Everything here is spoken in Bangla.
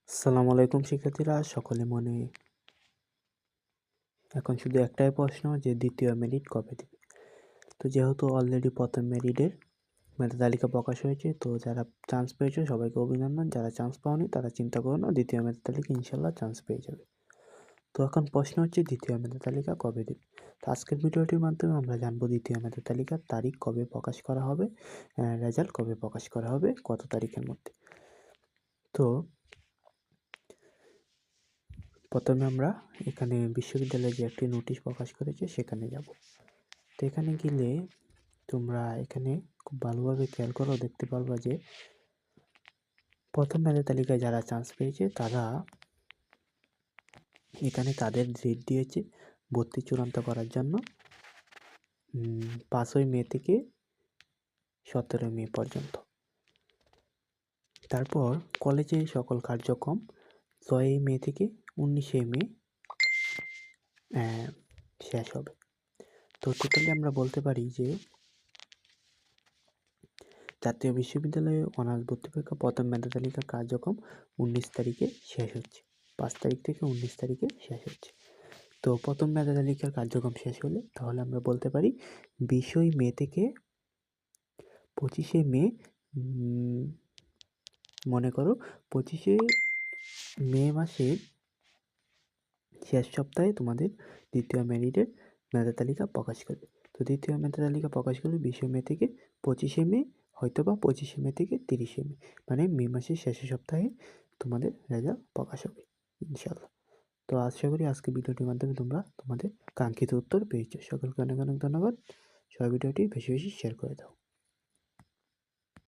আসসালামু আলাইকুম শিক্ষার্থীরা, সকলে মনে এখন শুধু একটাই প্রশ্ন যে দ্বিতীয় মেরিট কবে দেবে। তো যেহেতু অলরেডি প্রথম মেরিটের মেধা তালিকা প্রকাশ হয়েছে, তো যারা চান্স পেয়েছে সবাইকে অভিনন্দন। যারা চান্স পাওনি তারা চিন্তা করো না, দ্বিতীয় মেধা তালিকা ইনশাল্লাহ চান্স পেয়ে যাবে। তো এখন প্রশ্ন হচ্ছে দ্বিতীয় মেধা তালিকা কবে দেবে। তো আজকের ভিডিওটির মাধ্যমে আমরা জানবো দ্বিতীয় মেধা তালিকার তারিখ কবে প্রকাশ করা হবে, রেজাল্ট কবে প্রকাশ করা হবে, কত তারিখের মধ্যে। তো প্রথমে আমরা এখানে বিশ্ববিদ্যালয়ে যে একটি নোটিশ প্রকাশ করেছে সেখানে যাব। তো এখানে গেলে তোমরা এখানে খুব ভালোভাবে খেয়াল করো, দেখতে পারবা যে প্রথম মেধা তালিকায় যারা চান্স পেয়েছে তারা এখানে তাদের ডেট দিয়েছে ভর্তি চূড়ান্ত করার জন্য 5ই মে থেকে 17 মে পর্যন্ত। তারপর কলেজে সকল কার্যক্রম 6 মে থেকে 19 মে শেষ হবে। তো টোটালি আমরা বলতে পারি যে জাতীয় বিশ্ববিদ্যালয়ে অনার্স ভর্তি পরীক্ষা প্রথম মেধা তালিকা কার্যক্রম 19 তারিখে শেষ হচ্ছে। 5 তারিখ থেকে 19 তারিখে শেষ হচ্ছে। তো প্রথম মেধা তালিকার কার্যক্রম শেষ হলে তাহলে আমরা বলতে পারি 20 মে থেকে 25 মে, মনে করো 25 মে মাসের শেষ সপ্তাহে তোমাদের দ্বিতীয় মেরিটের মেধা তালিকা প্রকাশ করবে। তো দ্বিতীয় মেধা তালিকা প্রকাশ করবে 20 মে থেকে 25 মে, হয়তো বা 25 মে থেকে 30 মে, মানে মে মাসের শেষের সপ্তাহে তোমাদের রেজাল্ট প্রকাশ হবে ইনশাল্লাহ। তো আশা করি আজকে ভিডিওটির মাধ্যমে তোমরা তোমাদের কাঙ্ক্ষিত উত্তর পেয়েছো। সকলকে অনেক অনেক ধন্যবাদ। সবাই ভিডিওটি বেশি বেশি শেয়ার করে দাও।